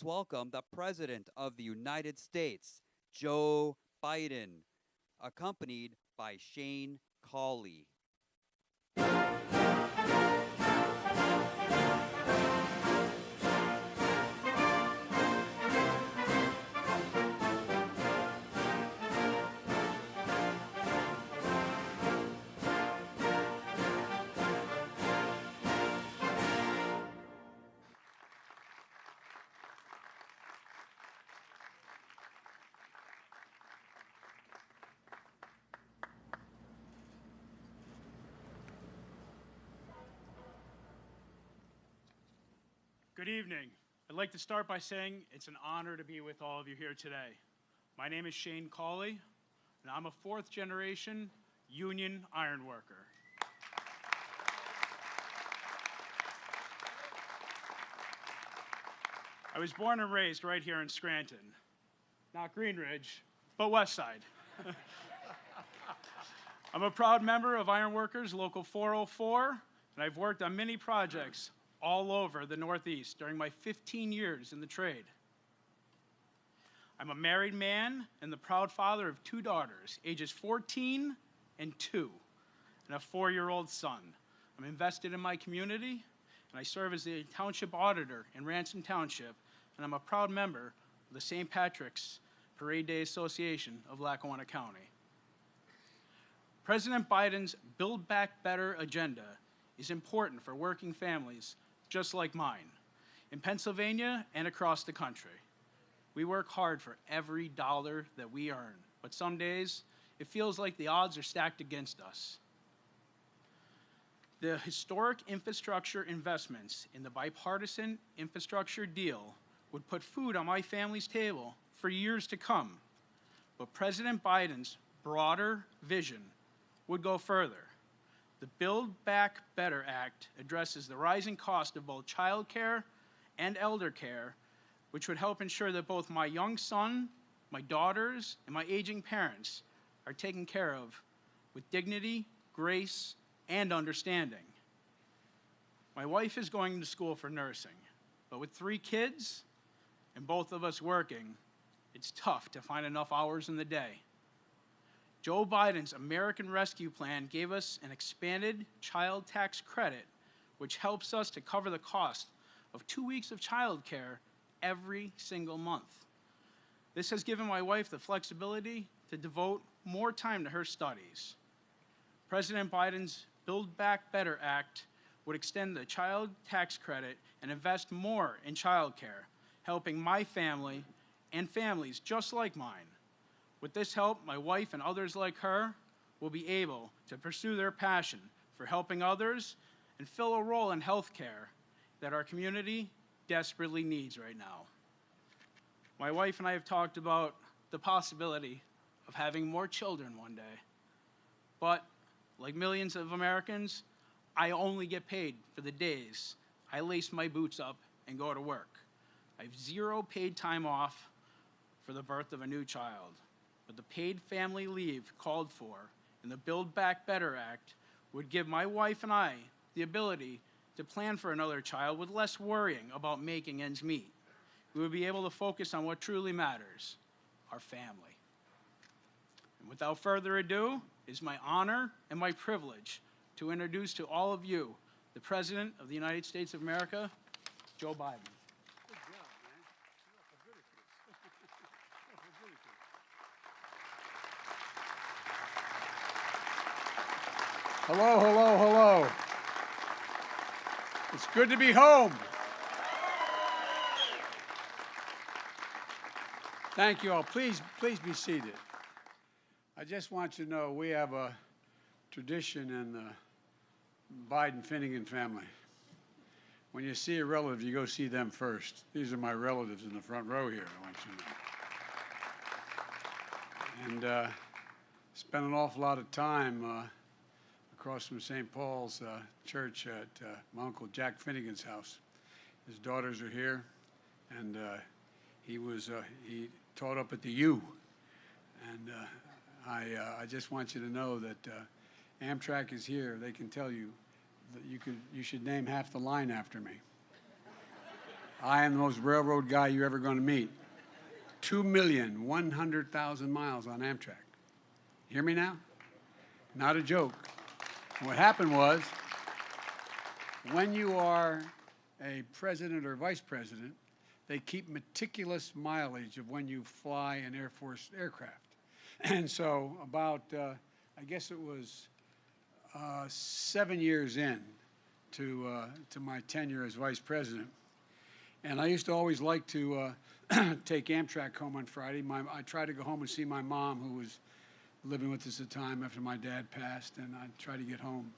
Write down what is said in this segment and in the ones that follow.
welcome the President of the United States, Joe Biden, accompanied by Shane Cawley. Good evening. I'd like to start by saying it's an honor to be with all of you here today. My name is Shane Cawley, and I'm a fourth-generation union ironworker. I was born and raised right here in Scranton. Not Greenridge, but West Side. I'm a proud member of Ironworkers Local 404, and I've worked on many projects all over the Northeast during my 15 years in the trade. I'm a married man and the proud father of two daughters, ages 14 and 2, and a 4-year-old son. I'm invested in my community, and I serve as the township auditor in Ransom Township, and I'm a proud member of the St. Patrick's Parade Day Association of Lackawanna County. President Biden's Build Back Better agenda is important for working families just like mine, in Pennsylvania and across the country. We work hard for every dollar that we earn, but some days it feels like the odds are stacked against us. The historic infrastructure investments in the bipartisan infrastructure deal would put food on my family's table for years to come, but President Biden's broader vision would go further. The Build Back Better Act addresses the rising cost of both child care and elder care, which would help ensure that both my young son, my daughters, and my aging parents are taken care of with dignity, grace, and understanding. My wife is going to school for nursing, but with 3 kids and both of us working, it's tough to find enough hours in the day. Joe Biden's American Rescue Plan gave us an expanded child tax credit, which helps us to cover the cost of 2 weeks of child care every single month. This has given my wife the flexibility to devote more time to her studies. President Biden's Build Back Better Act would extend the child tax credit and invest more in child care, helping my family and families just like mine. With this help, my wife and others like her will be able to pursue their passion for helping others and fill a role in healthcare that our community desperately needs right now. My wife and I have talked about the possibility of having more children one day. But like millions of Americans, I only get paid for the days I lace my boots up and go to work. I have 0 paid time off for the birth of a new child. But the paid family leave called for in the Build Back Better Act would give my wife and I the ability to plan for another child with less worrying about making ends meet. We would be able to focus on what truly matters, our family. And without further ado, it is my honor and my privilege to introduce to all of you the President of the United States of America, Joe Biden. Hello, hello, hello. It's good to be home. Thank you all. Please be seated. I just want you to know we have a tradition in the Biden-Finnegan family. When you see a relative, you go see them first. These are my relatives in the front row here, I want you to know. And spent an awful lot of time across from St. Paul's Church at my Uncle Jack Finnegan's house. His daughters are here, and he taught up at the U. And I just want you to know that Amtrak is here. They can tell you that you should name half the line after me. I am the most railroad guy you're ever going to meet. 2,100,000 miles on Amtrak. Hear me now? Not a joke. What happened was, when you are a president or vice president, they keep meticulous mileage of when you fly an Air Force aircraft. And so about, I guess it was 7 years in to my tenure as vice president. And I used to always like to take Amtrak home on Friday. I tried to go home and see my mom, who was living with us at the time after my dad passed, and I'd try to get home.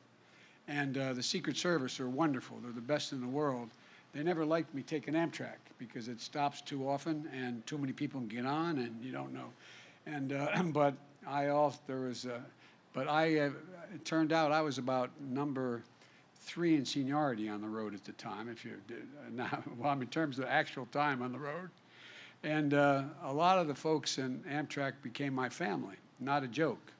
And the Secret Service are wonderful. They're the best in the world. They never liked me taking Amtrak because it stops too often and too many people can get on and you don't know. And but it turned out I was about number 3 in seniority on the road at the time. If you did now, well, in terms of actual time on the road, and a lot of the folks in Amtrak became my family. Not a joke.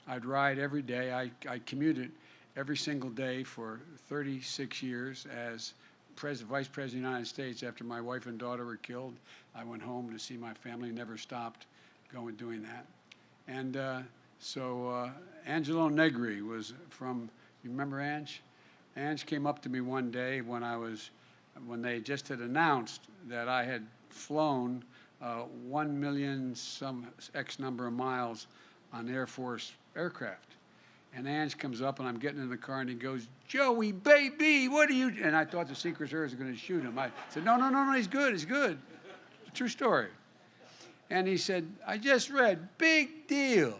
I'd ride every day. I commuted every single day for 36 years as Vice President of the United States. After my wife and daughter were killed, I went home to see my family, never stopped doing that. And so Angelo Negri was from, you remember Ange? Ange came up to me one day when they just had announced that I had flown 1 million some X number of miles on Air Force aircraft. And Ange comes up, and I'm getting in the car, and he goes, "Joey, baby, what are you?" And I thought the Secret Service was going to shoot him. I said, no, he's good, he's good. It's a true story. And he said, "I just read, big deal,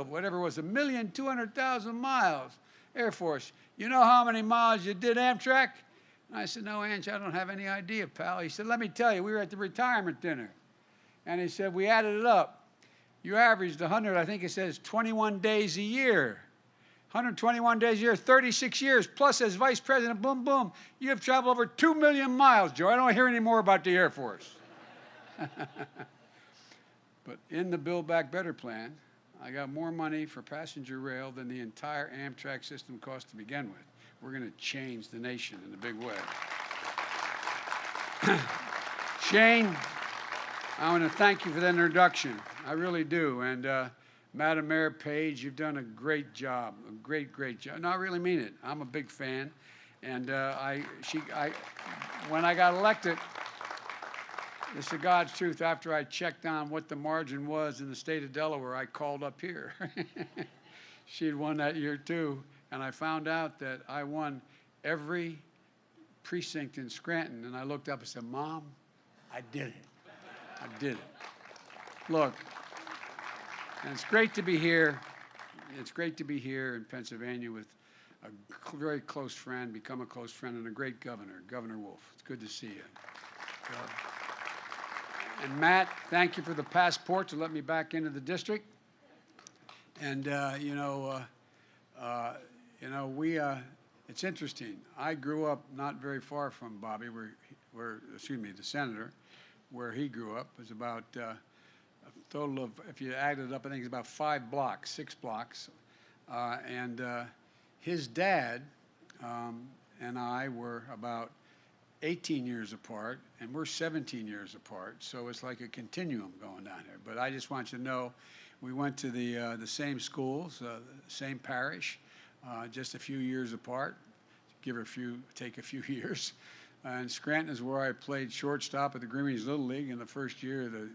whatever it was, 1,200,000 miles, Air Force. You know how many miles you did Amtrak?" And I said, "No, Ange, I don't have any idea, pal." He said, "Let me tell you, we were at the retirement dinner." And he said, "We added it up. You averaged 100, I think it says 21 days a year. 121 days a year, 36 years, plus as vice president, boom, boom. You have traveled over 2 million miles, Joe. I don't hear any more about the Air Force." But in the Build Back Better plan, I got more money for passenger rail than the entire Amtrak system cost to begin with. We're going to change the nation in a big way. Shane, I want to thank you for that introduction. I really do. And Madam Mayor Page, you've done a great job, a great job. No, I really mean it. I'm a big fan. And when I got elected, this is God's truth, after I checked on what the margin was in the state of Delaware, I called up here. She'd won that year too. And I found out that I won every precinct in Scranton. And I looked up and said, "Mom, I did it. I did it." Look, and it's great to be here. It's great to be here in Pennsylvania with a very close friend, become a close friend, and a great governor, Governor Wolf. It's good to see you. And Matt, thank you for the passport to let me back into the district. And it's interesting. I grew up not very far from Bobby, the senator, where he grew up. It was about a total of, if you add it up, I think it's about 6 blocks. And his dad and I were about 18 years apart, and we're 17 years apart. So it's like a continuum going down here. But I just want you to know, we went to the same schools, same parish, just a few years apart, take a few years. And Scranton is where I played shortstop at the Greenwich Little League in the first year that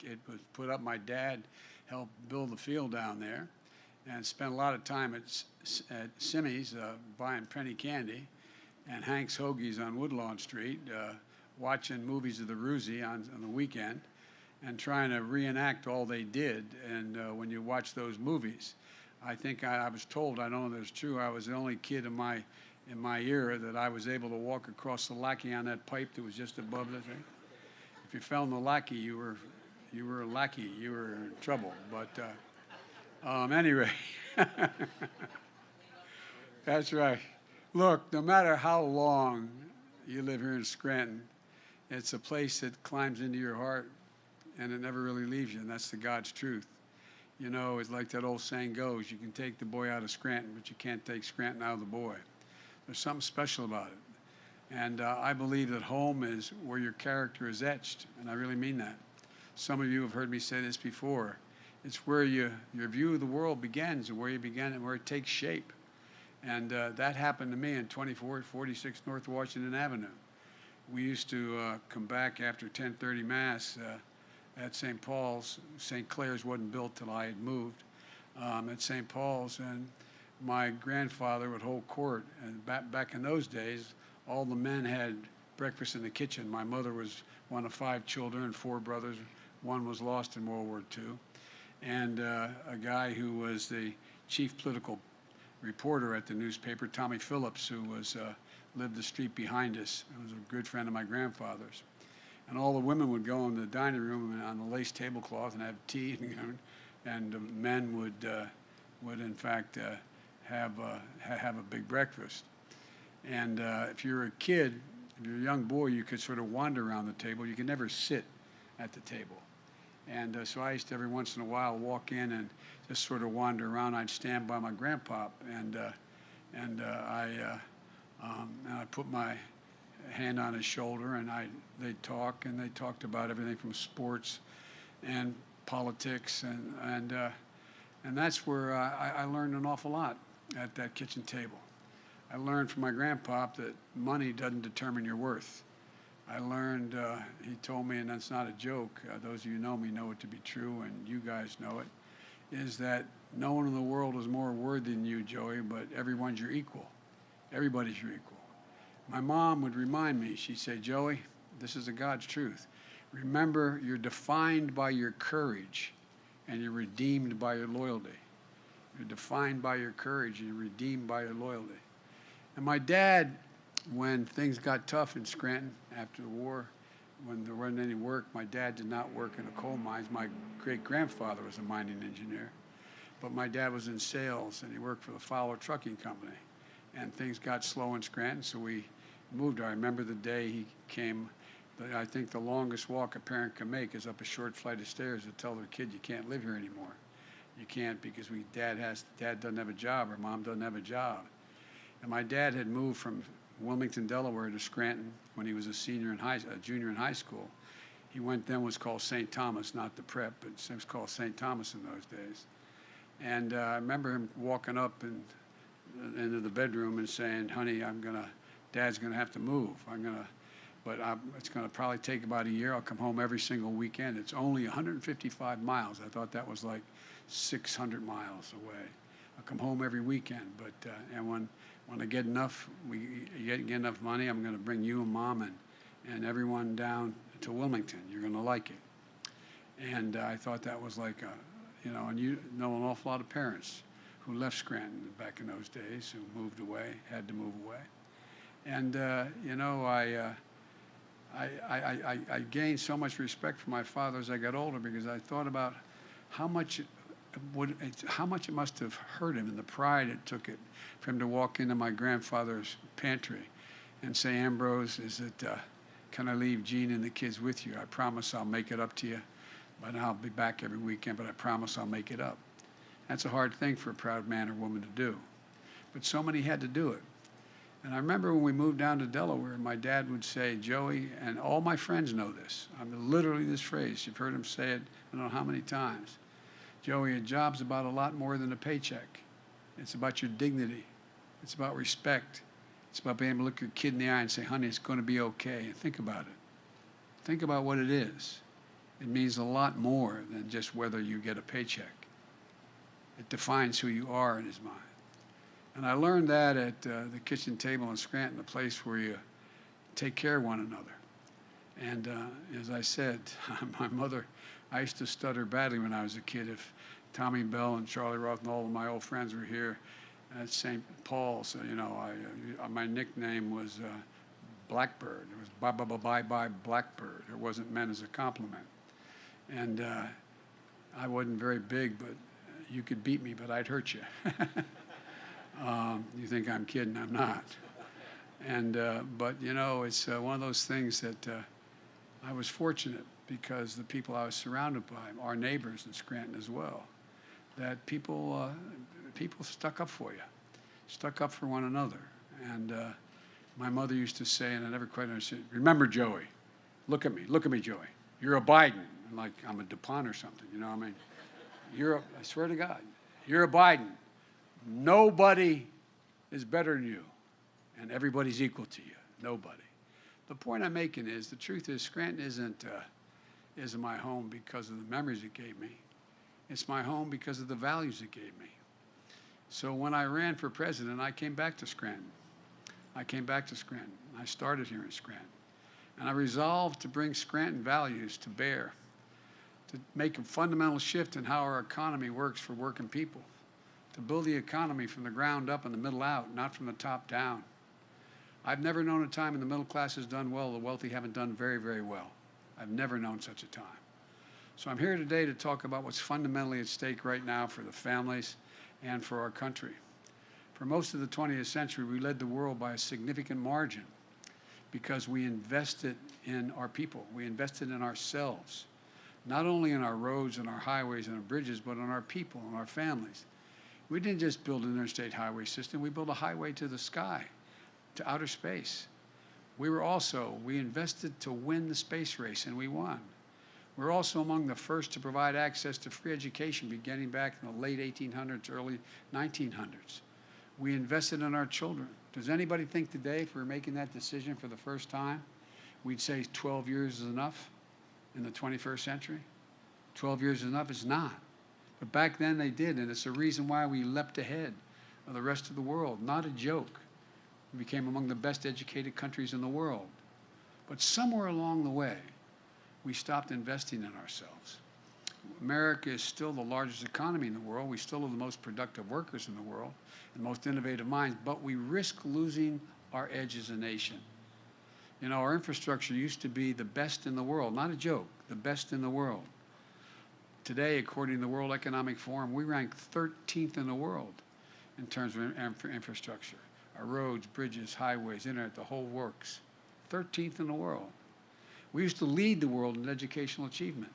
it was put up. My dad helped build the field down there, and spent a lot of time at Simmy's buying penny candy and Hank's Hoagies on Woodlawn Street, watching movies of the Roosie on the weekend, and trying to reenact all they did. And when you watch those movies, I think I was told, I don't know if it's true, I was the only kid in my era that I was able to walk across the lackey on that pipe that was just above the thing. If you fell in the lackey, you were a lackey, you were in trouble. But anyway, that's right. Look, no matter how long you live here in Scranton, it's a place that climbs into your heart, and it never really leaves you, and that's the God's truth. You know, it's like that old saying goes, you can take the boy out of Scranton, but you can't take Scranton out of the boy. There's something special about it. And I believe that home is where your character is etched, and I really mean that. Some of you have heard me say this before. It's where your view of the world begins, and where you begin and where it takes shape. And that happened to me in 2446 North Washington Avenue. We used to come back after 10:30 Mass at St. Paul's. St. Clair's wasn't built till I had moved, at St. Paul's, and my grandfather would hold court. And back in those days, all the men had breakfast in the kitchen. My mother was one of 5 children, 4 brothers. One was lost in World War II. And a guy who was the chief political reporter at the newspaper, Tommy Phillips, who was lived the street behind us. He was a good friend of my grandfather's. And all the women would go in the dining room on the lace tablecloth and have tea, and the men would in fact have a big breakfast. And if you're a kid, if you're a young boy, you could sort of wander around the table. You could never sit at the table. And so I used to every once in a while walk in and just sort of wander around. I'd stand by my grandpop, and I put my hand on his shoulder, and they'd talk, and they talked about everything from sports and politics, and that's where I learned an awful lot at that kitchen table. I learned from my grandpop that money doesn't determine your worth. I learned, he told me, and that's not a joke, those of you who know me know it to be true, and you guys know it, is that no one in the world is more worthy than you, Joey, but everyone's your equal. Everybody's your equal. My mom would remind me, she'd say, Joey, this is a God's truth. Remember, you're defined by your courage, and you're redeemed by your loyalty. You're defined by your courage, and you're redeemed by your loyalty. And my dad, when things got tough in Scranton after the war, when there wasn't any work, my dad did not work in the coal mines. My great-grandfather was a mining engineer. But my dad was in sales, and he worked for the Fowler Trucking Company. And things got slow in Scranton, so we moved. I remember the day he came. I think the longest walk a parent can make is up a short flight of stairs to tell their kid, you can't live here anymore. You can't, because dad doesn't have a job, or mom doesn't have a job. And my dad had moved from Wilmington, Delaware to Scranton when he was a junior in high school. He was called St. Thomas, not the prep, but it was called St. Thomas in those days. And I remember him walking up into the bedroom and saying, honey, Dad's gonna have to move. It's gonna probably take about a year. I'll come home every single weekend. It's only 155 miles. I thought that was like 600 miles away. I'll come home every weekend, and when I get enough, get enough money, I'm going to bring you and Mom and everyone down to Wilmington. You're going to like it. And I thought that was like and you know an awful lot of parents who left Scranton back in those days, who moved away, had to move away. And I gained so much respect for my father as I got older, because I thought about how much it must have hurt him, and the pride it took it for him to walk into my grandfather's pantry and say, Ambrose, can I leave Jean and the kids with you? I promise I'll make it up to you, but I'll be back every weekend, but I promise I'll make it up. That's a hard thing for a proud man or woman to do, but so many had to do it. And I remember when we moved down to Delaware, my dad would say, Joey, and all my friends know this, literally this phrase, you've heard him say it I don't know how many times, Joey, a job's about a lot more than a paycheck. It's about your dignity. It's about respect. It's about being able to look your kid in the eye and say, honey, it's going to be okay. And think about it. Think about what it is. It means a lot more than just whether you get a paycheck. It defines who you are in his mind. And I learned that at the kitchen table in Scranton, a place where you take care of one another. And as I said, my mother, I used to stutter badly when I was a kid. If Tommy Bell and Charlie Roth and all of my old friends were here at St. Paul's, my nickname was Blackbird. It was bye-bye Blackbird. It wasn't meant as a compliment. And I wasn't very big, but you could beat me, but I'd hurt you. You think I'm kidding? I'm not. And but it's one of those things that I was fortunate, because the people I was surrounded by, our neighbors in Scranton as well, that people stuck up for you, stuck up for one another. And My mother used to say, and I never quite understood, remember, Joey, look at me, Joey. You're a Biden. And like I'm a DuPont or something, you know what I mean? I swear to God, you're a Biden. Nobody is better than you, and everybody's equal to you. Nobody. The point I'm making is, the truth is, Scranton isn't my home because of the memories it gave me. It's my home because of the values it gave me. So when I ran for president, I came back to Scranton. I started here in Scranton. And I resolved to bring Scranton values to bear, to make a fundamental shift in how our economy works for working people, to build the economy from the ground up and the middle out, not from the top down. I've never known a time when the middle class has done well, the wealthy haven't done very, very well. I've never known such a time. So I'm here today to talk about what's fundamentally at stake right now for the families and for our country. For most of the 20th century, we led the world by a significant margin because we invested in our people. We invested in ourselves, not only in our roads and our highways and our bridges, but in our people and our families. We didn't just build an interstate highway system. We built a highway to the sky, to outer space. We invested to win the space race, and we won. We're also among the first to provide access to free education beginning back in the late 1800s, early 1900s. We invested in our children. Does anybody think today, if we're making that decision for the first time, we'd say 12 years is enough in the 21st century? 12 years is enough? It's not. But back then they did, and it's the reason why we leapt ahead of the rest of the world. Not a joke. We became among the best educated countries in the world. But somewhere along the way, we stopped investing in ourselves. America is still the largest economy in the world. We still are the most productive workers in the world and most innovative minds, but we risk losing our edge as a nation. You know, our infrastructure used to be the best in the world, not a joke, the best in the world. Today, according to the World Economic Forum, we rank 13th in the world in terms of infrastructure. Our roads, bridges, highways, internet, the whole works. 13th in the world. We used to lead the world in educational achievement.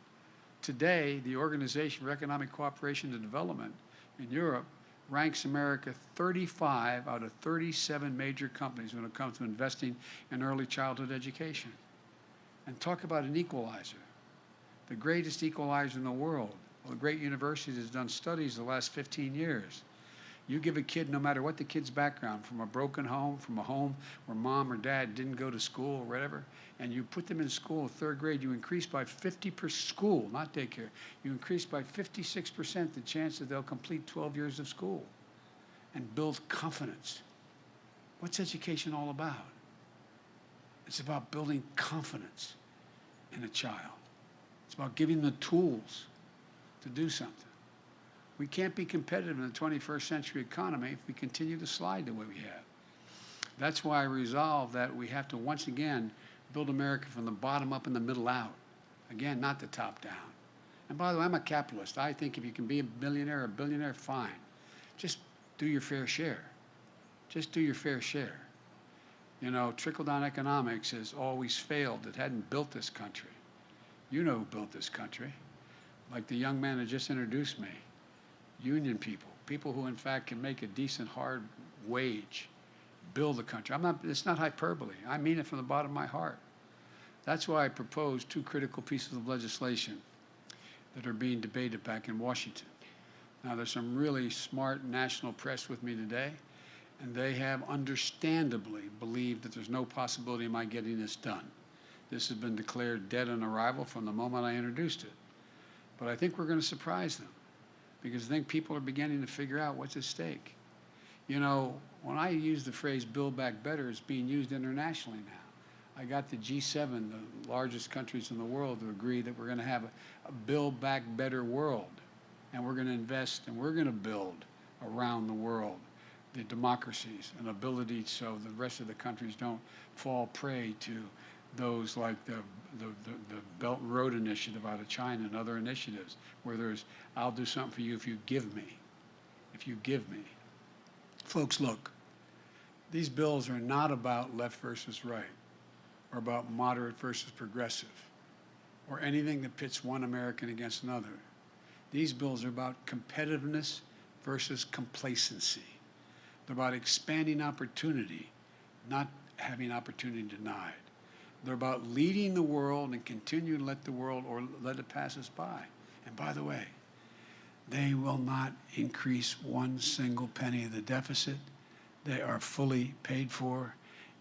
Today, the Organization for Economic Cooperation and Development in Europe ranks America 35 out of 37 major companies when it comes to investing in early childhood education. And talk about an equalizer. The greatest equalizer in the world. Well, the great universities has done studies the last 15 years. You give a kid, no matter what the kid's background, from a broken home, from a home where mom or dad didn't go to school or whatever, and you put them in school in third grade, you increase by 50% school, not daycare. You increase by 56% the chance that they'll complete 12 years of school and build confidence. What's education all about? It's about building confidence in a child. It's about giving them the tools to do something. We can't be competitive in the 21st century economy if we continue to slide the way we have. That's why I resolved that we have to once again build America from the bottom up and the middle out. Again, not the top down. And by the way, I'm a capitalist. I think if you can be a millionaire or a billionaire, fine. Just do your fair share. Just do your fair share. You know, trickle-down economics has always failed. It hadn't built this country. You know who built this country. Like the young man that just introduced me. Union people, people who in fact can make a decent hard wage, build the country. It's not hyperbole. I mean it from the bottom of my heart. That's why I proposed two critical pieces of legislation that are being debated back in Washington. Now, there's some really smart national press with me today, and they have understandably believed that there's no possibility of my getting this done. This has been declared dead on arrival from the moment I introduced it. But I think we're going to surprise them, because I think people are beginning to figure out what's at stake. You know, when I use the phrase Build Back Better, it's being used internationally now. I got the G7, the largest countries in the world, to agree that we're going to have a Build Back Better world. And we're going to invest and we're going to build around the world the democracies and ability so the rest of the countries don't fall prey to those like the Belt and Road Initiative out of China and other initiatives where there's, I'll do something for you if you give me. If you give me. Folks, look, these bills are not about left versus right or about moderate versus progressive or anything that pits one American against another. These bills are about competitiveness versus complacency. They're about expanding opportunity, not having opportunity denied. They're about leading the world and continue to let the world or let it pass us by. And by the way, they will not increase one single penny of the deficit. They are fully paid for.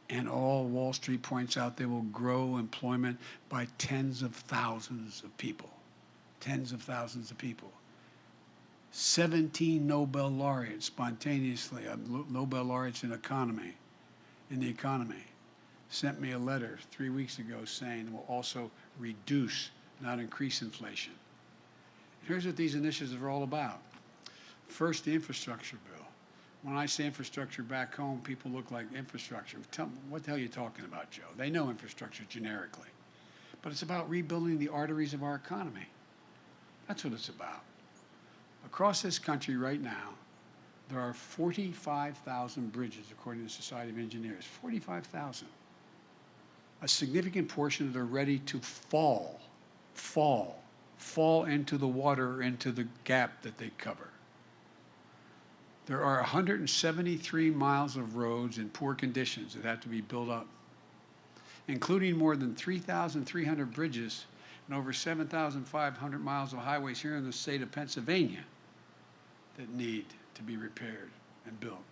And all Wall Street points out they will grow employment by tens of thousands of people. Tens of thousands of people. 17 Nobel laureates spontaneously, Nobel laureates in the economy, sent me a letter 3 weeks ago saying it will also reduce, not increase inflation. Here's what these initiatives are all about. First, the infrastructure bill. When I say infrastructure back home, people look like infrastructure. Tell them, what the hell are you talking about, Joe? They know infrastructure generically. But it's about rebuilding the arteries of our economy. That's what it's about. Across this country right now, there are 45,000 bridges, according to the Society of Engineers. 45,000. A significant portion of them are ready to fall into the water, into the gap that they cover. There are 173 miles of roads in poor conditions that have to be built up, including more than 3,300 bridges and over 7,500 miles of highways here in the state of Pennsylvania that need to be repaired and built.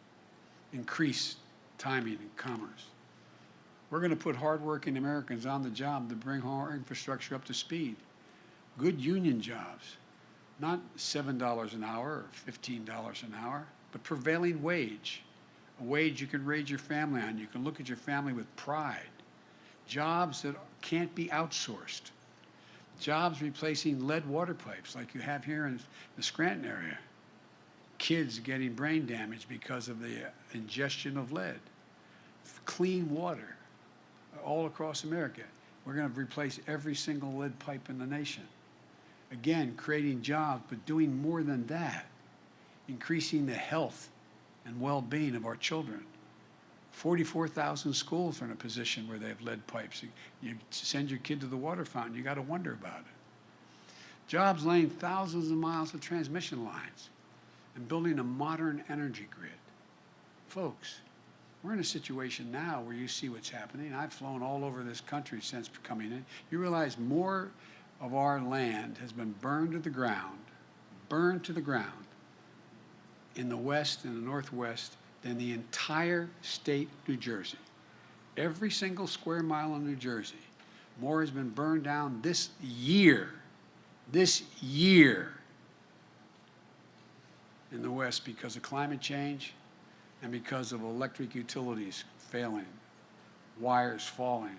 Increase timing and commerce. We're going to put hardworking Americans on the job to bring our infrastructure up to speed. Good union jobs, not $7 an hour or $15 an hour, but prevailing wage, a wage you can raise your family on. You can look at your family with pride. Jobs that can't be outsourced. Jobs replacing lead water pipes like you have here in the Scranton area. Kids getting brain damage because of the ingestion of lead. Clean water all across America. We're going to replace every single lead pipe in the nation. Again, creating jobs, but doing more than that. Increasing the health and well-being of our children. 44,000 schools are in a position where they have lead pipes. You send your kid to the water fountain, you got to wonder about it. Jobs laying thousands of miles of transmission lines and building a modern energy grid. Folks, we're in a situation now where you see what's happening. I've flown all over this country since coming in. You realize more of our land has been burned to the ground in the West and the Northwest than the entire state of New Jersey. Every single square mile in New Jersey, more has been burned down this year in the West because of climate change and because of electric utilities failing, wires falling.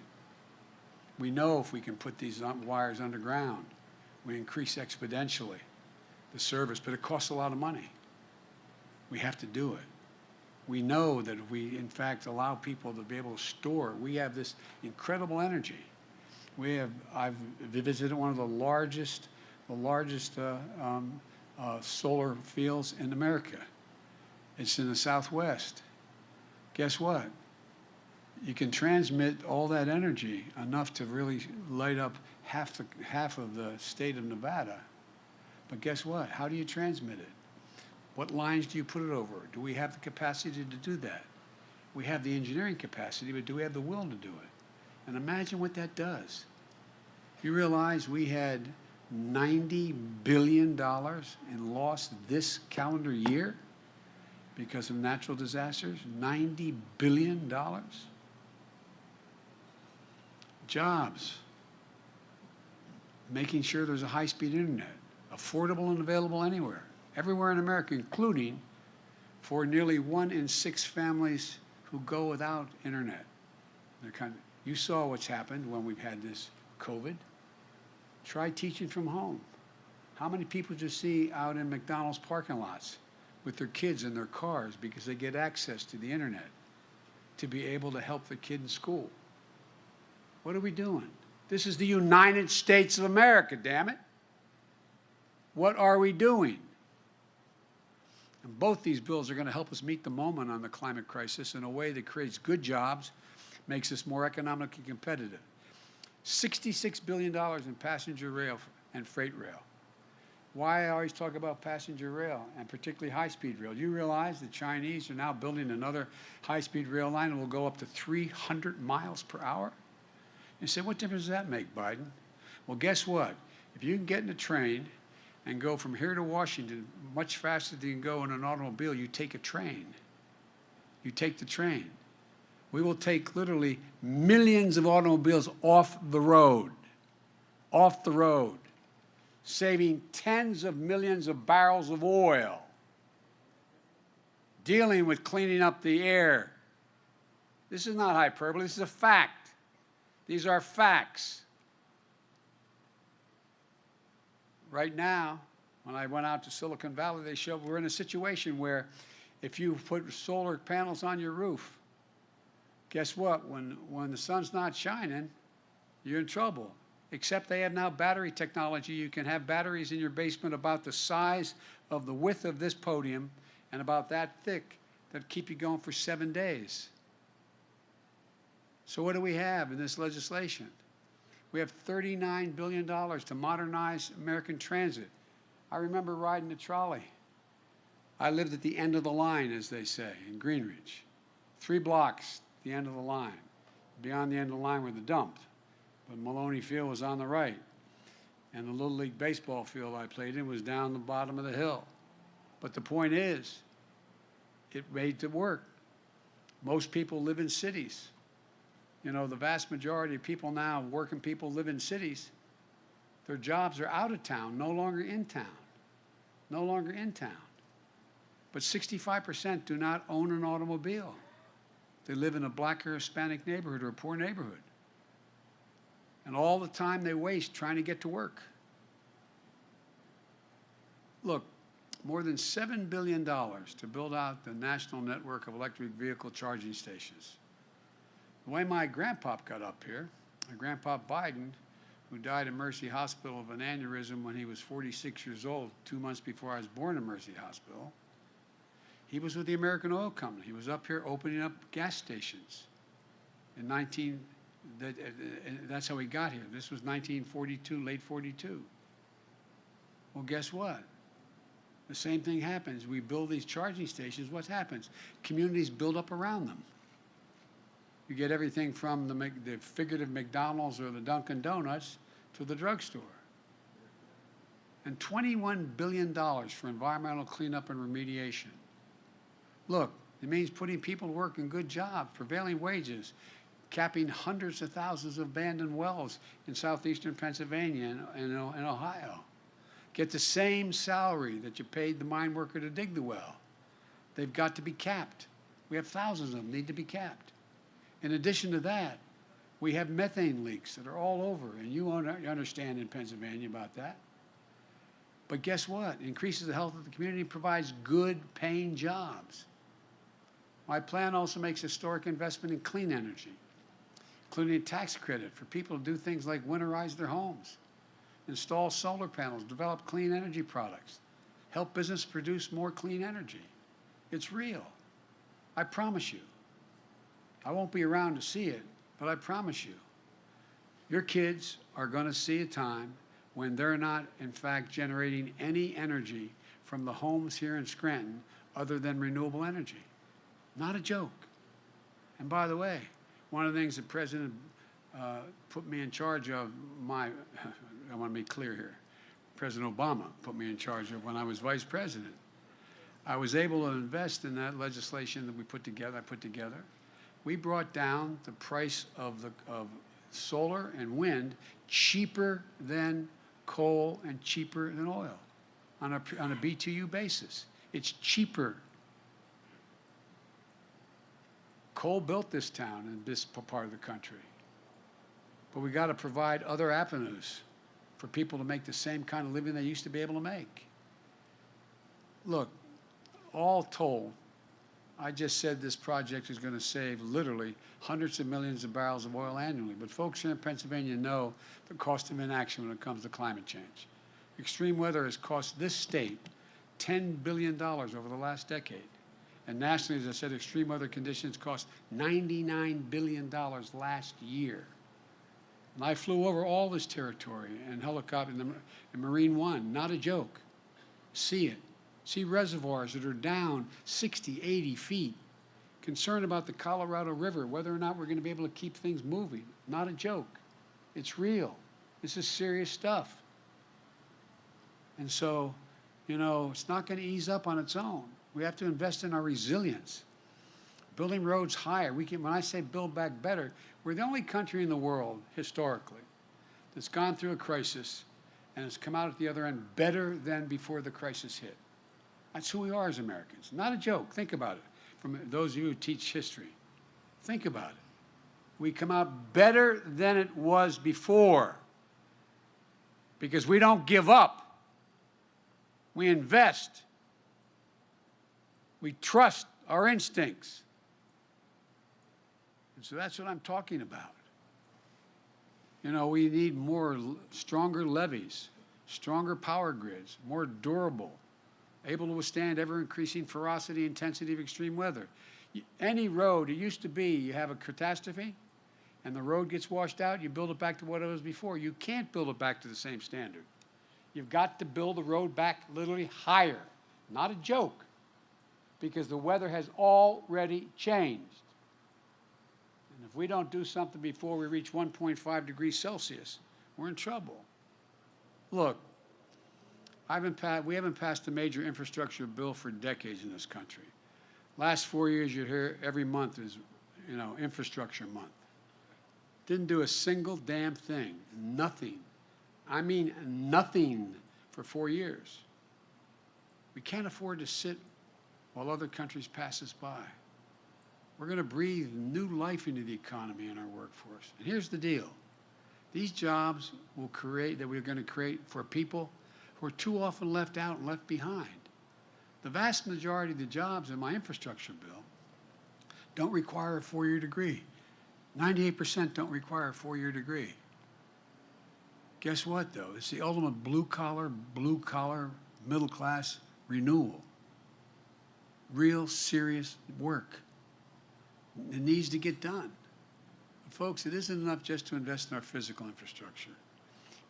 We know if we can put these wires underground, we increase exponentially the service, but it costs a lot of money. We have to do it. We know that if we, in fact, allow people to be able to store, we have this incredible energy. I've visited one of the largest solar fields in America. It's in the Southwest. Guess what? You can transmit all that energy enough to really light up half of the state of Nevada. But guess what? How do you transmit it? What lines do you put it over? Do we have the capacity to do that? We have the engineering capacity, but do we have the will to do it? And imagine what that does. You realize we had $90 billion in loss this calendar year because of natural disasters? $90 billion? Jobs. Making sure there's a high-speed internet, affordable and available anywhere. Everywhere in America, including for nearly 1 in 6 families who go without internet. You saw what's happened when we've had this COVID. Try teaching from home. How many people do you see out in McDonald's parking lots with their kids in their cars because they get access to the internet to be able to help their kid in school? What are we doing? This is the United States of America, damn it. What are we doing? And both these bills are going to help us meet the moment on the climate crisis in a way that creates good jobs, makes us more economically competitive. $66 billion in passenger rail and freight rail. Why I always talk about passenger rail, and particularly high-speed rail. You realize the Chinese are now building another high-speed rail line that will go up to 300 miles per hour? You say, what difference does that make, Biden? Well, guess what? If you can get in a train and go from here to Washington much faster than you can go in an automobile, you take a train. You take the train. We will take literally millions of automobiles off the road, saving tens of millions of barrels of oil, dealing with cleaning up the air. This is not hyperbole, this is a fact. These are facts. Right now, when I went out to Silicon Valley, they showed we're in a situation where if you put solar panels on your roof, guess what? When the sun's not shining, you're in trouble. Except they have now battery technology. You can have batteries in your basement about the size of the width of this podium and about that thick that keep you going for 7 days. So what do we have in this legislation? We have $39 billion to modernize American transit. I remember riding the trolley. I lived at the end of the line, as they say, in Greenwich. 3 blocks, the end of the line. Beyond the end of the line were the dump. But Maloney Field was on the right. And the Little League baseball field I played in was down the bottom of the hill. But the point is, it made it work. Most people live in cities. You know, the vast majority of people now, working people, live in cities. Their jobs are out of town, no longer in town. No longer in town. But 65% do not own an automobile. They live in a black or Hispanic neighborhood or a poor neighborhood. And all the time they waste trying to get to work. Look, more than $7 billion to build out the national network of electric vehicle charging stations. The way my grandpop got up here, my grandpa Biden, who died in Mercy Hospital of an aneurysm when he was 46 years old, 2 months before I was born in Mercy Hospital, he was with the American Oil Company. He was up here opening up gas stations in that's how he got here. This was 1942, late 42. Well, guess what? The same thing happens. We build these charging stations. What happens? Communities build up around them. You get everything from the figurative McDonald's or the Dunkin' Donuts to the drugstore. And $21 billion for environmental cleanup and remediation. Look, it means putting people to work in good jobs, prevailing wages, capping hundreds of thousands of abandoned wells in southeastern Pennsylvania and Ohio. Get the same salary that you paid the mine worker to dig the well. They've got to be capped. We have thousands of them need to be capped. In addition to that, we have methane leaks that are all over, and you understand in Pennsylvania about that. But guess what? It increases the health of the community, provides good paying jobs. My plan also makes historic investment in clean energy, including a tax credit for people to do things like winterize their homes, install solar panels, develop clean energy products, help business produce more clean energy. It's real. I promise you. I won't be around to see it, but I promise you, your kids are going to see a time when they're not, in fact, generating any energy from the homes here in Scranton other than renewable energy. Not a joke. And by the way, one of the things the President put me in charge of, I want to be clear here, President Obama put me in charge of when I was Vice President. I was able to invest in that legislation that I put together. We brought down the price of solar and wind cheaper than coal and cheaper than oil on a BTU basis. It's cheaper. Coal built this town in this part of the country. But we got to provide other avenues for people to make the same kind of living they used to be able to make. Look, all told, I just said this project is going to save literally hundreds of millions of barrels of oil annually. But folks here in Pennsylvania know the cost of inaction when it comes to climate change. Extreme weather has cost this state $10 billion over the last decade. And nationally, as I said, extreme weather conditions cost $99 billion last year. And I flew over all this territory in helicopter, in Marine One, not a joke. See it. See reservoirs that are down 60, 80 feet. Concerned about the Colorado River, whether or not we're going to be able to keep things moving. Not a joke. It's real. This is serious stuff. And so, you know, it's not going to ease up on its own. We have to invest in our resilience. Building roads higher. When I say build back better, we're the only country in the world, historically, that's gone through a crisis and has come out at the other end better than before the crisis hit. That's who we are as Americans. Not a joke. Think about it. From those of you who teach history, think about it. We come out better than it was before because we don't give up. We invest. We trust our instincts. And so that's what I'm talking about. You know, we need stronger levees, stronger power grids, more durable, able to withstand ever-increasing ferocity, intensity of extreme weather. Any road, it used to be, you have a catastrophe, and the road gets washed out, you build it back to what it was before. You can't build it back to the same standard. You've got to build the road back literally higher. Not a joke, because the weather has already changed. And if we don't do something before we reach 1.5 degrees Celsius, we're in trouble. Look, we haven't passed a major infrastructure bill for decades in this country. Last 4 years, you hear every month is, you know, infrastructure month. Didn't do a single damn thing. Nothing. I mean nothing for 4 years. We can't afford to sit while other countries pass us by. We're going to breathe new life into the economy and our workforce. And here's the deal. These jobs that we're going to create for people who are too often left out and left behind. The vast majority of the jobs in my infrastructure bill don't require a 4-year degree. 98% don't require a 4-year degree. Guess what, though? It's the ultimate blue-collar, middle-class renewal. Real, serious work. It needs to get done. But folks, it isn't enough just to invest in our physical infrastructure.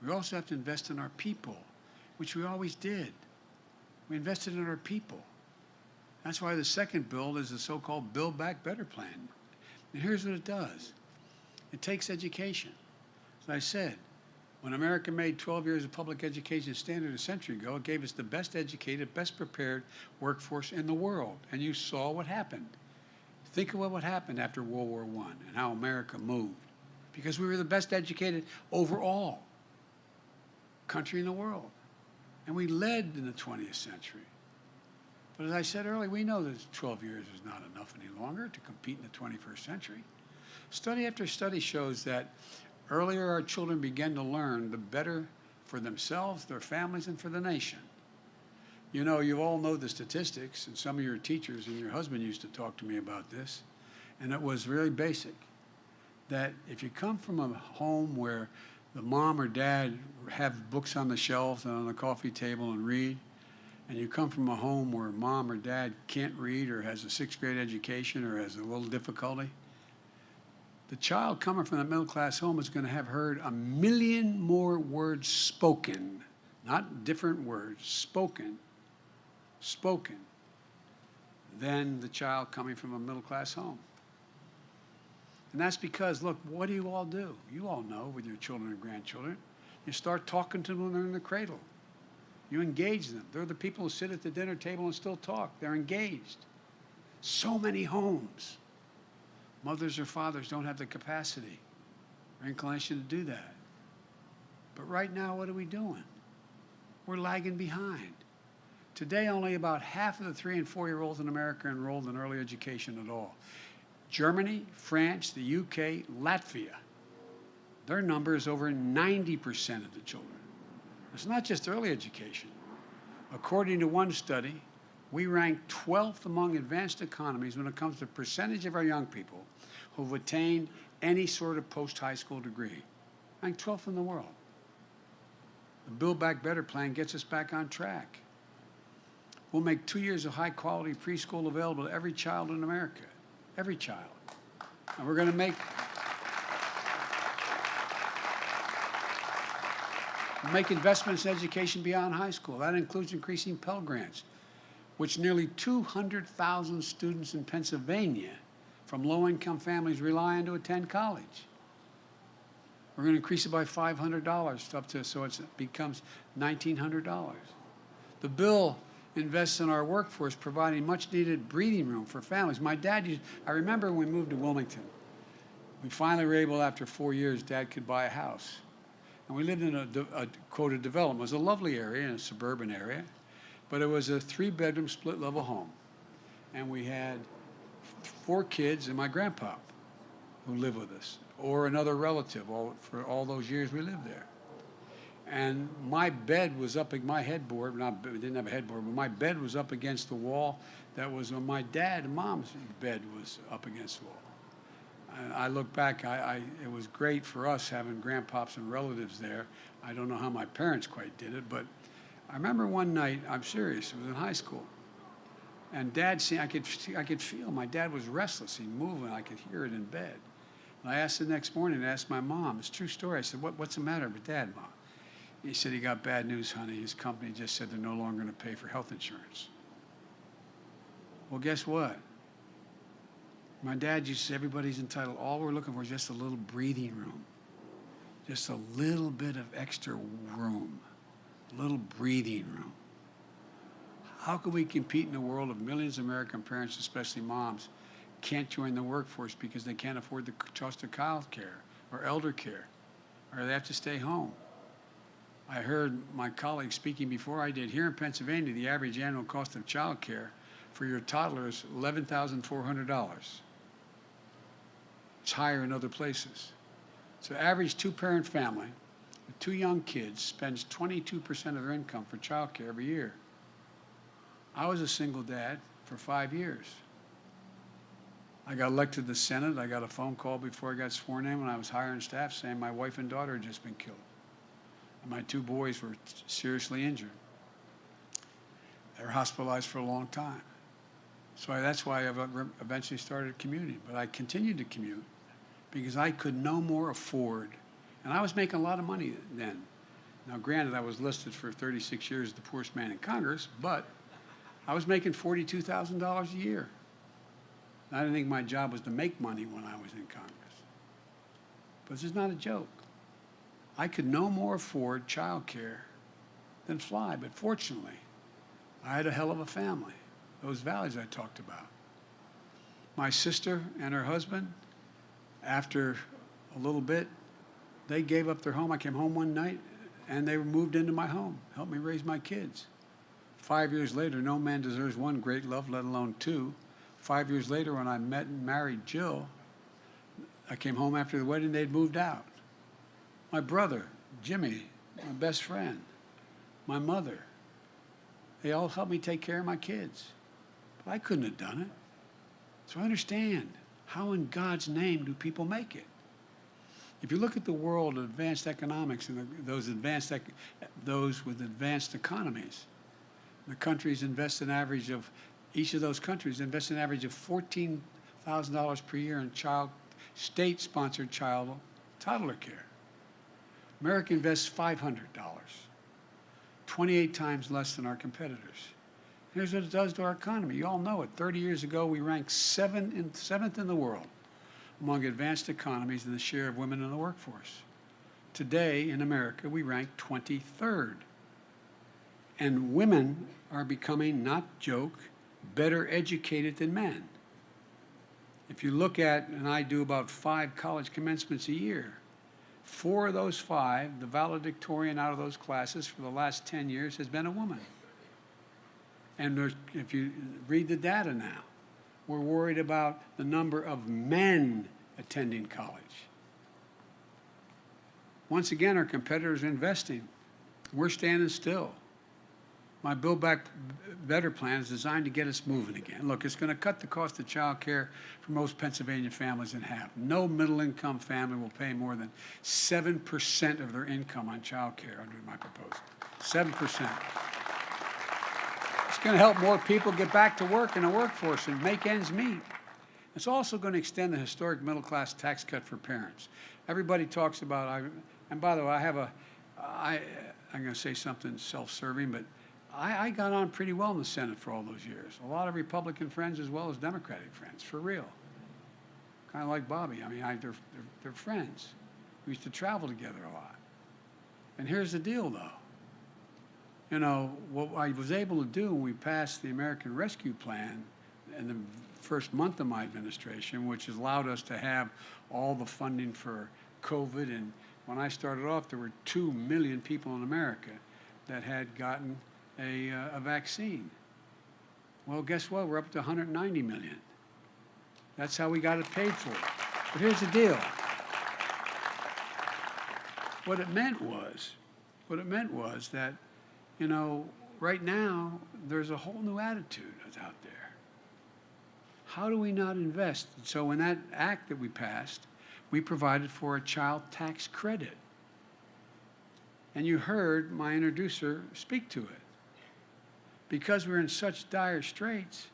We also have to invest in our people, which we always did. We invested in our people. That's why the second bill is the so-called Build Back Better plan. And here's what it does. It takes education. As I said, when America made 12 years of public education standard a century ago, it gave us the best educated, best prepared workforce in the world. And you saw what happened. Think of what happened after World War I and how America moved. Because we were the best educated overall country in the world. And we led in the 20th century. But as I said earlier, we know that 12 years is not enough any longer to compete in the 21st century. Study after study shows that earlier our children begin to learn, the better for themselves, their families, and for the nation. You know, you all know the statistics, and some of your teachers and your husband used to talk to me about this, and it was really basic, that if you come from a home where the mom or dad have books on the shelves and on the coffee table and read, and you come from a home where mom or dad can't read or has a 6th grade education or has a little difficulty, the child coming from the middle-class home is going to have heard 1 million more words spoken, not different words, spoken, than the child coming from a middle-class home. And that's because, look, what do? You all know with your children and grandchildren. You start talking to them when they're in the cradle. You engage them. They're the people who sit at the dinner table and still talk. They're engaged. So many homes, mothers or fathers don't have the capacity or inclination to do that. But right now, what are we doing? We're lagging behind. Today, only about half of the 3- and 4-year-olds in America are enrolled in early education at all. Germany, France, the UK, Latvia, their number is over 90% of the children. It's not just early education. According to one study, we rank 12th among advanced economies when it comes to percentage of our young people who've attained any sort of post-high school degree. Ranked 12th in the world. The Build Back Better plan gets us back on track. We'll make 2 years of high-quality preschool available to every child in America. Every child. And we're going to make We'll make investments in education beyond high school. That includes increasing Pell Grants, which nearly 200,000 students in Pennsylvania from low-income families rely on to attend college. We're going to increase it by $500 up to so it becomes $1,900. The bill invests in our workforce, providing much-needed breathing room for families. My dad I remember when we moved to Wilmington. We finally were able, after 4 years, Dad could buy a house. And we lived in a quoted development. It was a lovely area, in a suburban area, but it was a 3-bedroom split-level home. And we had 4 kids and my grandpa who lived with us, or another relative for all those years we lived there. And my bed was up at my headboard, we didn't have a headboard, but my bed was up against the wall that was on my dad and mom's bed was up against the wall. And I look back, it was great for us having grandpops and relatives there. I don't know how my parents quite did it, but I remember one night, I'm serious, it was in high school, and Dad, I could feel my dad was restless, he'd move, and I could hear it in bed. And I asked the next morning, I asked my mom, it's a true story, I said, what's the matter with Dad, Mom? He said, he got bad news, honey. His company just said they're no longer going to pay for health insurance. Well, guess what? My dad used to say, everybody's entitled. All we're looking for is just a little breathing room, just a little bit of extra room, a little breathing room. How can we compete in a world of millions of American parents, especially moms, can't join the workforce because they can't afford the cost of child care or elder care, or they have to stay home? I heard my colleagues speaking before I did. Here in Pennsylvania, the average annual cost of child care for your toddler is $11,400. It's higher in other places. So average 2-parent family with 2 young kids spends 22% of their income for child care every year. I was a single dad for 5 years. I got elected to the Senate. I got a phone call before I got sworn in when I was hiring staff saying my wife and daughter had just been killed. And my 2 boys were seriously injured. They were hospitalized for a long time. So that's why I eventually started commuting. But I continued to commute because I could no more afford, and I was making a lot of money then. Now, granted, I was listed for 36 years as the poorest man in Congress, but I was making $42,000 a year. And I didn't think my job was to make money when I was in Congress. But this is not a joke. I could no more afford child care than fly, but fortunately, I had a hell of a family, those values I talked about. My sister and her husband, after a little bit, they gave up their home. I came home one night, and they moved into my home, helped me raise my kids. 5 years later, no man deserves 1 great love, let alone 2. 5 years later, when I met and married Jill, I came home after the wedding, they'd moved out. My brother, Jimmy, my best friend, my mother, they all helped me take care of my kids. But I couldn't have done it. So I understand, how in God's name do people make it? If you look at the world of advanced economics and those with advanced economies, the countries invest an average of, each of those countries invest an average of $14,000 per year in state-sponsored toddler care. America invests $500, 28 times less than our competitors. Here's what it does to our economy. You all know it. 30 years ago, we ranked 7th in the world among advanced economies in the share of women in the workforce. Today, in America, we rank 23rd. And women are becoming, not joke, better educated than men. If you look at, and I do about 5 college commencements a year, 4 of those 5, the valedictorian out of those classes for the last 10 years has been a woman. And if you read the data now, we're worried about the number of men attending college. Once again, our competitors are investing. We're standing still. My Build Back Better plan is designed to get us moving again. Look, it's going to cut the cost of child care for most Pennsylvania families in half. No middle-income family will pay more than 7% of their income on child care under my proposal. 7%. It's going to help more people get back to work in the workforce and make ends meet. It's also going to extend the historic middle-class tax cut for parents. Everybody talks about, and by the way, I have I'm going to say something self-serving, but I got on pretty well in the Senate for all those years. A lot of Republican friends as well as Democratic friends, for real. Kind of like Bobby. I mean, they're friends. We used to travel together a lot. And here's the deal, though. You know, what I was able to do when we passed the American Rescue Plan in the first month of my administration, which has allowed us to have all the funding for COVID. And when I started off, there were 2 million people in America that had gotten a vaccine. Well, guess what? We're up to 190 million. That's how we got it paid for. But here's the deal. What it meant was that, you know, right now, there's a whole new attitude that's out there. How do we not invest? So in that act that we passed, we provided for a child tax credit. And you heard my introducer speak to it. Because we're in such dire straits,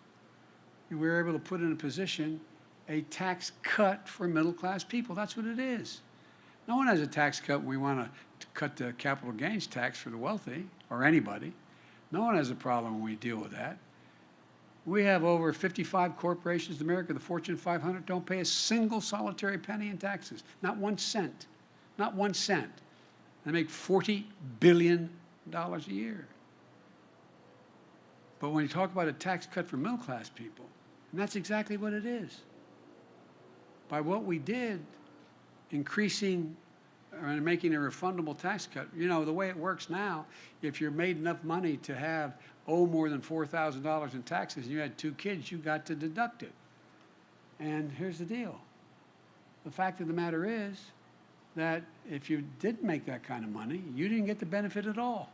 we were able to put in a position a tax cut for middle-class people. That's what it is. No one has a tax cut when we want to cut the capital gains tax for the wealthy or anybody. No one has a problem when we deal with that. We have over 55 corporations in America. The Fortune 500 don't pay a single solitary penny in taxes. Not 1 cent. Not 1 cent. They make $40 billion a year. But when you talk about a tax cut for middle-class people, and that's exactly what it is. By what we did, increasing or making a refundable tax cut, you know, the way it works now, if you're made enough money to have more than $4,000 in taxes and you had 2 kids, you got to deduct it. And here's the deal. The fact of the matter is that if you didn't make that kind of money, you didn't get the benefit at all.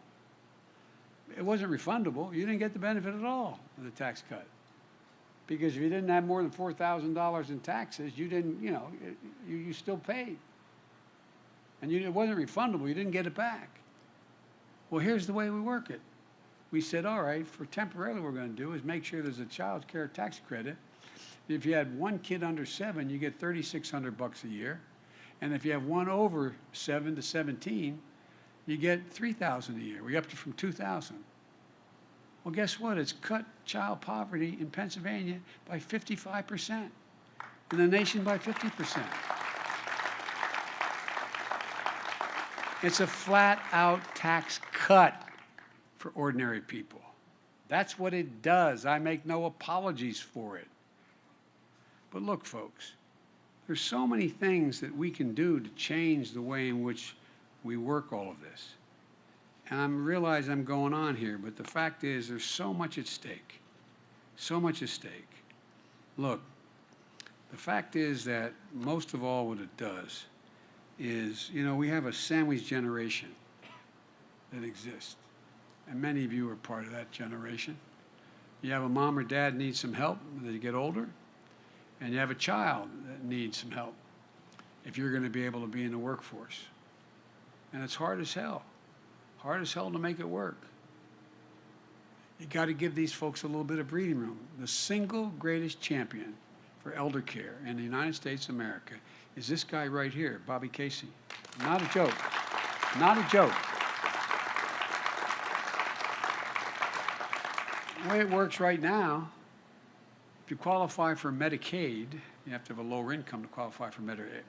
It wasn't refundable. You didn't get the benefit at all of the tax cut. Because if you didn't have more than $4,000 in taxes, you didn't, you know, you still paid. And it wasn't refundable. You didn't get it back. Well, here's the way we work it. We said, all right, for temporarily what we're going to do is make sure there's a child care tax credit. If you had 1 kid under 7, you get $3,600 a year. And if you have 1 over 7 to 17, you get $3,000 a year. We upped it from $2,000. Well, guess what? It's cut child poverty in Pennsylvania by 55%, in the nation by 50%. It's a flat-out tax cut for ordinary people. That's what it does. I make no apologies for it. But look, folks, there's so many things that we can do to change the way in which we work all of this. And I realize I'm going on here, but the fact is there's so much at stake. So much at stake. Look, the fact is that most of all what it does is, you know, we have a sandwich generation that exists. And many of you are part of that generation. You have a mom or dad needs some help as they get older, and you have a child that needs some help if you're going to be able to be in the workforce. And it's hard as hell to make it work. You got to give these folks a little bit of breathing room. The single greatest champion for elder care in the United States of America is this guy right here, Bobby Casey. Not a joke. Not a joke. The way it works right now, if you qualify for Medicaid, you have to have a lower income to qualify for Medicaid,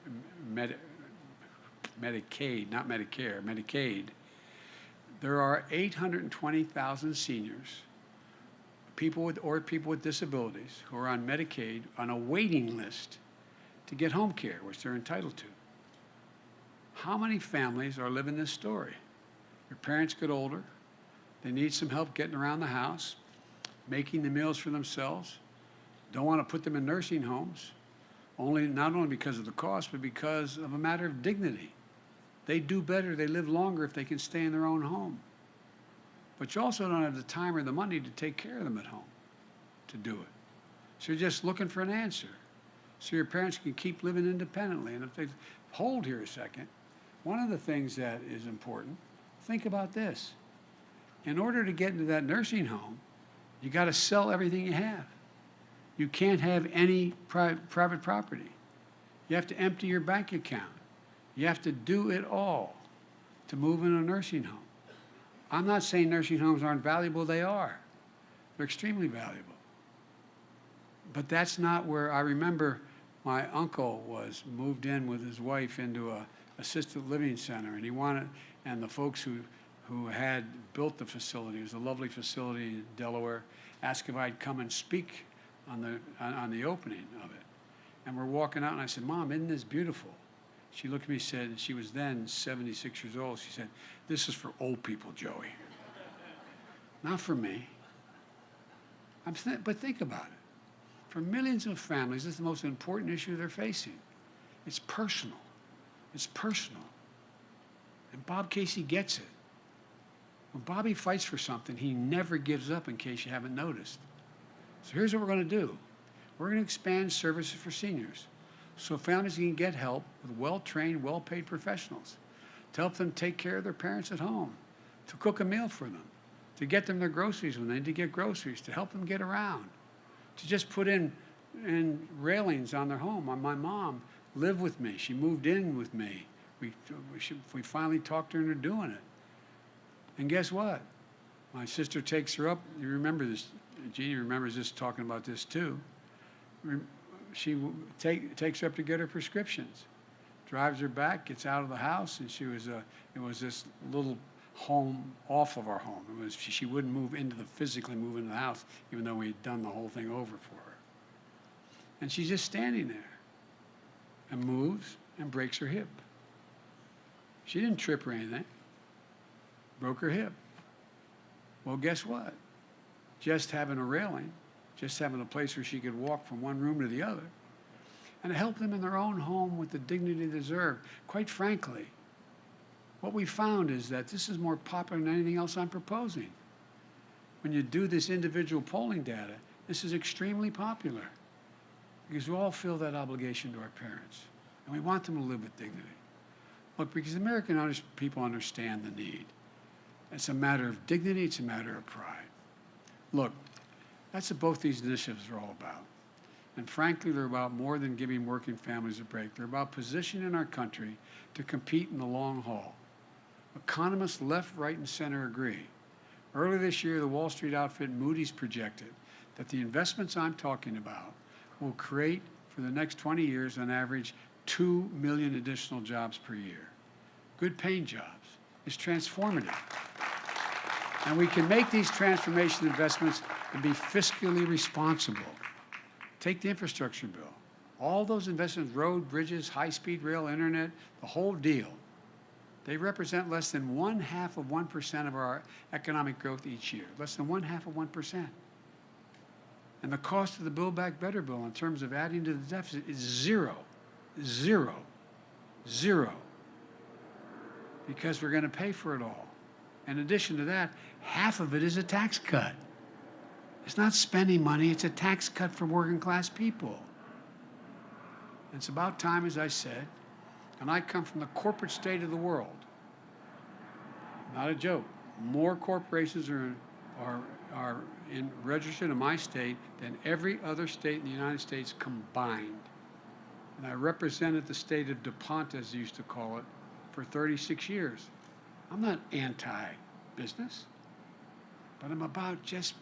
not Medicare, Medicaid. There are 820,000 seniors, people with disabilities who are on Medicaid on a waiting list to get home care, which they're entitled to. How many families are living this story? Your parents get older, they need some help getting around the house, making the meals for themselves, don't want to put them in nursing homes, not only because of the cost, but because of a matter of dignity. They do better, they live longer if they can stay in their own home. But you also don't have the time or the money to take care of them at home to do it. So you're just looking for an answer so your parents can keep living independently. And if they hold here a second, one of the things that is important, think about this. In order to get into that nursing home, you got to sell everything you have. You can't have any private property. You have to empty your bank account. You have to do it all. to move in a nursing home. I'm not saying nursing homes aren't valuable, they are. They're extremely valuable. But that's not where, I remember my uncle was moved in with his wife into a assisted living center, and he wanted, and the folks who had built the facility, it was a lovely facility in Delaware, asked if I'd come and speak on the opening of it. And we're walking out, and I said, "Mom, isn't this beautiful?" She looked at me and said, and she was then 76 years old, she said, "This is for old people, Joey. Not for me." But think about it. For millions of families, this is the most important issue they're facing. It's personal. It's personal. And Bob Casey gets it. When Bobby fights for something, he never gives up, in case you haven't noticed. So here's what we're going to do. We're going to expand services for seniors so families can get help with well-trained, well-paid professionals to help them take care of their parents at home, to cook a meal for them, to get them their groceries when they need to get groceries, to help them get around, to just put in railings on their home. My mom lived with me. She moved in with me. We finally talked her into doing it. And guess what? My sister takes her up. You remember this. Jeannie remembers this, talking about this too. She takes her up to get her prescriptions, drives her back, gets out of the house, and it was this little home off of our home. It was, she wouldn't physically move into the house, even though we had done the whole thing over for her. And she's just standing there and moves and breaks her hip. She didn't trip or anything. Broke her hip. Well, guess what? Just having a railing, just having a place where she could walk from one room to the other, and help them in their own home with the dignity they deserve. Quite frankly, what we found is that this is more popular than anything else I'm proposing. When you do this individual polling data, this is extremely popular because we all feel that obligation to our parents, and we want them to live with dignity. Look, because American people understand the need. It's a matter of dignity, it's a matter of pride. Look, that's what both these initiatives are all about. And frankly, they're about more than giving working families a break. They're about positioning our country to compete in the long haul. Economists left, right, and center agree. Earlier this year, the Wall Street outfit Moody's projected that the investments I'm talking about will create, for the next 20 years, on average, 2 million additional jobs per year. Good paying jobs. It's transformative. And we can make these transformation investments and be fiscally responsible. Take the infrastructure bill. All those investments, road, bridges, high-speed rail, internet, the whole deal, they represent less than 0.5% of our economic growth each year. Less than 0.5%. And the cost of the Build Back Better bill in terms of adding to the deficit is zero. Zero. Zero. Because we're going to pay for it all. In addition to that, half of it is a tax cut. It's not spending money, it's a tax cut for working class people. And it's about time, as I said, and I come from the corporate state of the world. Not a joke. More corporations are registered in my state than every other state in the United States combined. And I represented the state of DuPont, as they used to call it, for 36 years. I'm not anti-business, but I'm about just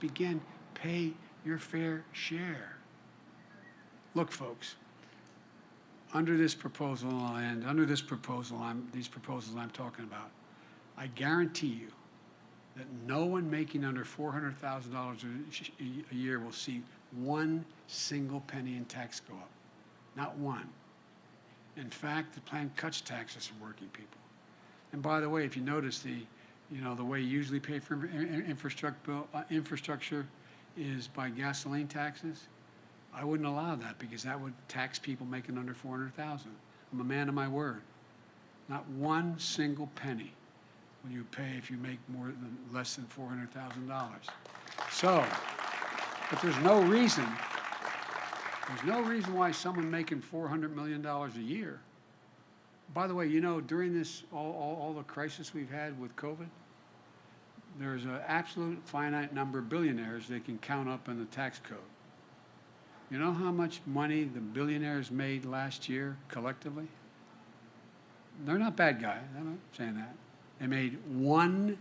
pay your fair share. Look, folks, under this proposal, and under this proposal, these proposals I'm talking about, I guarantee you that no one making under $400,000 a year will see one single penny in tax go up. Not one. In fact, the plan cuts taxes for working people. And by the way, if you notice the way you usually pay for infrastructure is by gasoline taxes, I wouldn't allow that because that would tax people making under $400,000. I'm a man of my word. Not one single penny will you pay if you make less than $400,000. So, but there's no reason why someone making $400 million a year. By the way, during this, all the crisis we've had with COVID, there's an absolute finite number of billionaires they can count up in the tax code. You know how much money the billionaires made last year collectively? They're not bad guys, I'm not saying that. They made $1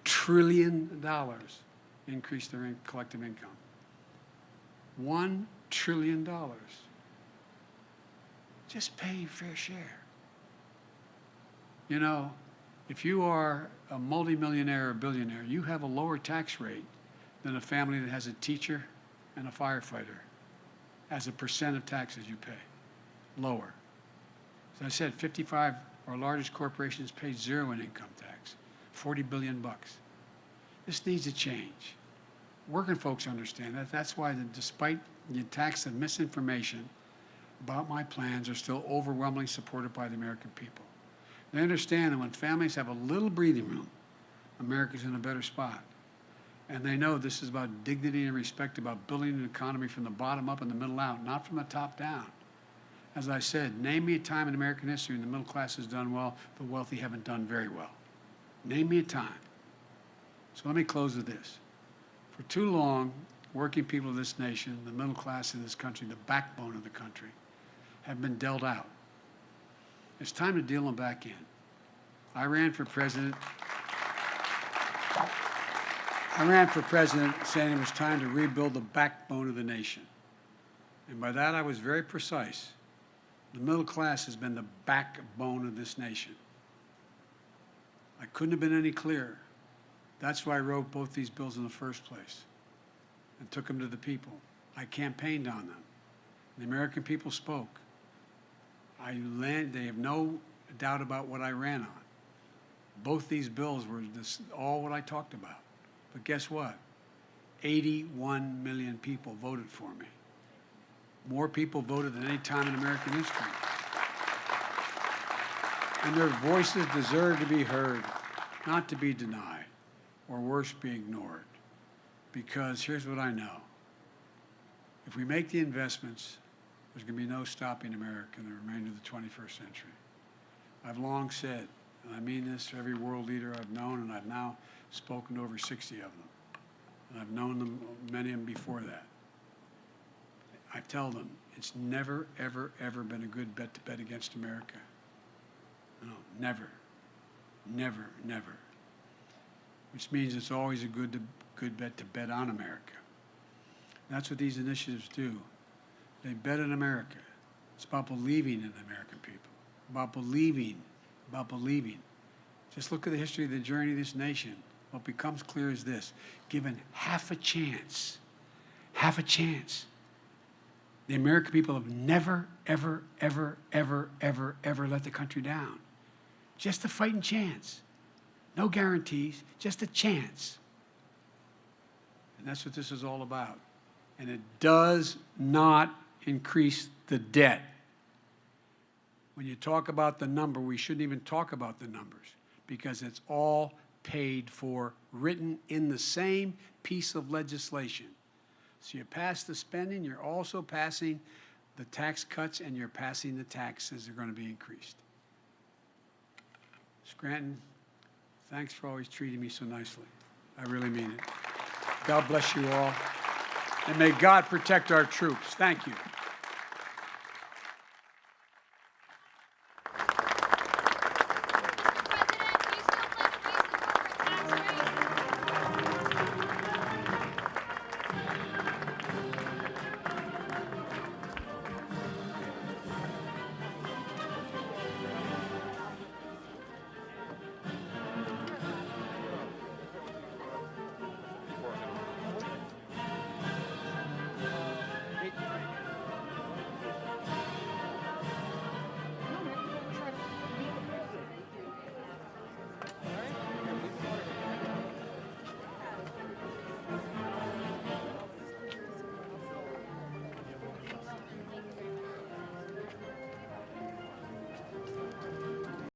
trillion increase their collective income. $1 trillion. Just pay your fair share. You know, if you are a multimillionaire or billionaire, you have a lower tax rate than a family that has a teacher and a firefighter as a percent of taxes you pay. Lower. As I said, 55 of our largest corporations pay zero in income tax, 40 billion bucks. This needs to change. Working folks understand that. That's why, despite the attacks of misinformation about my plans, are still overwhelmingly supported by the American people. They understand that when families have a little breathing room, America's in a better spot. And they know this is about dignity and respect, about building an economy from the bottom up and the middle out, not from the top down. As I said, name me a time in American history when the middle class has done well, the wealthy haven't done very well. Name me a time. So let me close with this. For too long, working people of this nation, the middle class of this country, the backbone of the country, have been dealt out. It's time to deal them back in. I ran for president saying it was time to rebuild the backbone of the nation. And by that, I was very precise. The middle class has been the backbone of this nation. I couldn't have been any clearer. That's why I wrote both these bills in the first place and took them to the people. I campaigned on them. The American people spoke. They have no doubt about what I ran on. Both these bills were all what I talked about. But guess what? 81 million people voted for me. More people voted than any time in American history. And their voices deserve to be heard, not to be denied, or worse, be ignored. Because here's what I know. If we make the investments, there's going to be no stopping America in the remainder of the 21st century. I've long said, and I mean this to every world leader I've known, and I've now spoken to over 60 of them. And I've known them, many of them before that. I tell them, it's never, ever, ever been a good bet to bet against America. No, never. Never, never. Which means it's always a good bet to bet on America. And that's what these initiatives do. They bet on America. It's about believing in the American people. About believing. Just look at the history of the journey of this nation. What becomes clear is this. Given half a chance, the American people have never, ever, ever, ever, ever, ever let the country down. Just a fighting chance. No guarantees, just a chance. And that's what this is all about. And it does not increase the debt. When you talk about the number, we shouldn't even talk about the numbers because it's all paid for, written in the same piece of legislation. So you pass the spending, you're also passing the tax cuts, and you're passing the taxes that are going to be increased. Scranton, thanks for always treating me so nicely. I really mean it. God bless you all. And may God protect our troops. Thank you.